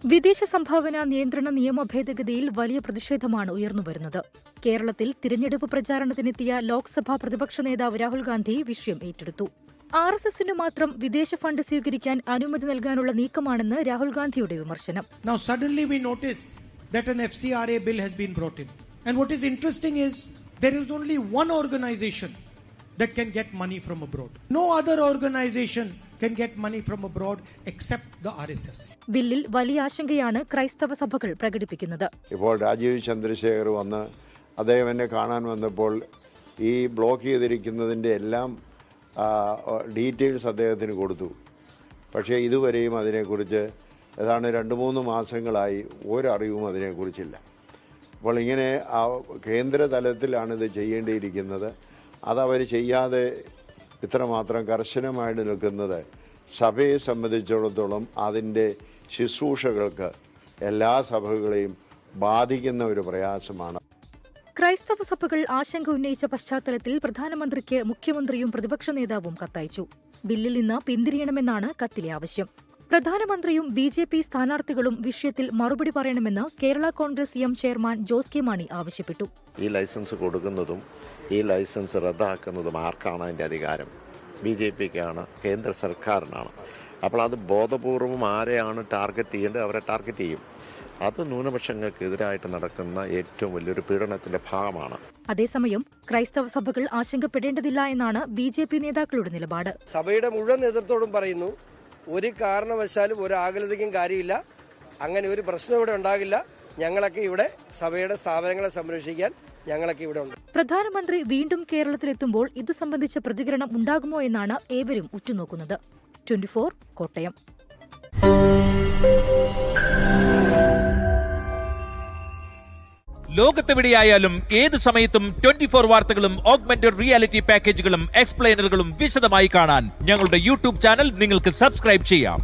വിദേശ സംഭാവന നിയന്ത്രണ നിയമ ഭേദഗതിയിൽ വലിയ പ്രതിഷേധമാണ് ഉയർന്നുവരുന്നത്. കേരളത്തിൽ തിരഞ്ഞെടുപ്പ് പ്രചാരണത്തിനെത്തിയ ലോക്സഭാ പ്രതിപക്ഷ നേതാവ് രാഹുൽ ഗാന്ധി വിഷയം ഏറ്റെടുത്തു. RSSന് മാത്രം വിദേശ ഫണ്ട് സ്വീകരിക്കാൻ അനുമതി നൽകാനുള്ള നീക്കമാണെന്ന് രാഹുൽ ഗാന്ധിയുടെ വിമർശനം. Now suddenly we notice that an FCRA bill has been brought in. And what is interesting is there is only one organization that can get money from abroad. No other organization can get money from abroad except the RSS. ബില്ലിൽ വലിയ ആശങ്കയാണ് ക്രൈസ്തവ സഭകൾ പ്രകടിപ്പിക്കുന്നത്. ഇപ്പോൾ രാജീവ് ചന്ദ്രശേഖർ വന്ന് അദ്ദേഹം എന്നെ കാണാൻ വന്നപ്പോൾ ഈ ബ്ലോക്ക് ചെയ്തിരിക്കുന്നതിൻ്റെ എല്ലാം ഡീറ്റെയിൽസ് അദ്ദേഹത്തിന് കൊടുത്തു. പക്ഷേ ഇതുവരെയും അതിനെക്കുറിച്ച് ഏതാണ്ട് 2-3 മാസങ്ങളായി ഒരറിവും അതിനെക്കുറിച്ചില്ല. അപ്പോൾ ഇങ്ങനെ കേന്ദ്ര തലത്തിലാണ് ഇത് ചെയ്യേണ്ടിയിരിക്കുന്നത്. അതവർ ചെയ്യാതെ ഇത്രമാത്രം കർശനമായിട്ട് നിൽക്കുന്നത് സഭയെ സംബന്ധിച്ചിടത്തോളം അതിൻ്റെ ശുശ്രൂഷകൾക്ക് എല്ലാ സഭകളെയും ബാധിക്കുന്ന ഒരു പ്രയാസമാണ്. ക്രൈസ്തവ സഭകൾ ആശങ്ക ഉന്നയിച്ച പശ്ചാത്തലത്തിൽ പ്രധാനമന്ത്രിക്ക് മുഖ്യമന്ത്രിയും പ്രതിപക്ഷ നേതാവും കത്തയച്ചു. ബില്ലിൽ നിന്ന് പിന്തിരിയണമെന്നാണ് കത്തിലെ ആവശ്യം. പ്രധാനമന്ത്രിയും BJP സ്ഥാനാർത്ഥികളും വിഷയത്തിൽ മറുപടി പറയണമെന്ന് Kerala Congress M chairman Jose K Mani ആവശ്യപ്പെട്ടു. ഈ ലൈസൻസ് കൊടുക്കുന്നതും ഈ ലൈസൻസ് റദ്ദാക്കുന്നതും ആർക്കാണ് അതിൻ്റെ അധികാരം? BJPക്കാണ്, കേന്ദ്ര സർക്കാരിനാണ്. അപ്പോൾ അത് ബോധപൂർവം ആരെയാണ് ടാർഗറ്റ് ചെയ്യേണ്ടത് അവരെ ടാർഗറ്റ് ചെയ്യും. അത് ന്യൂനപക്ഷങ്ങൾക്കെതിരായിട്ട് നടക്കുന്ന ഏറ്റവും വലിയൊരു പീഡനത്തിന്റെ ഭാഗമാണ്. അതേസമയം ക്രൈസ്തവ സഭകൾ ആശങ്കപ്പെടേണ്ടതില്ല എന്നാണ് BJP നേതാക്കളുടെ നിലപാട്. സഭയുടെ മുഴുവൻ നേതൃത്വത്തോടും പറയുന്നു, ഒരു കാരണവശാലും ഒരു ആകുലതയ്ക്കും കാര്യമില്ല. അങ്ങനെ ഒരു പ്രശ്നം ഇവിടെ ഉണ്ടാകില്ല. ഞങ്ങളൊക്കെ ഇവിടെ സഭയുടെ സ്ഥാപനങ്ങളെ സംരക്ഷിക്കാൻ ഞങ്ങളൊക്കെ ഇവിടെ ഉണ്ട്. പ്രധാനമന്ത്രി വീണ്ടും കേരളത്തിലെത്തുമ്പോൾ ഇതു സംബന്ധിച്ച പ്രതികരണം ഉണ്ടാകുമോ എന്നാണ് ഏവരും ഉറ്റുനോക്കുന്നത്. 24 കോട്ടയം. ലോകത്തെവിടെയായാലും ഏത് സമയത്തും 24 വാർത്തകളും ഓഗ്മെന്റഡ് റിയാലിറ്റി പാക്കേജുകളും എക്സ്പ്ലെയിനറുകളും വിശദമായി കാണാൻ ഞങ്ങളുടെ YouTube ചാനൽ നിങ്ങൾക്ക് സബ്സ്ക്രൈബ് ചെയ്യാം.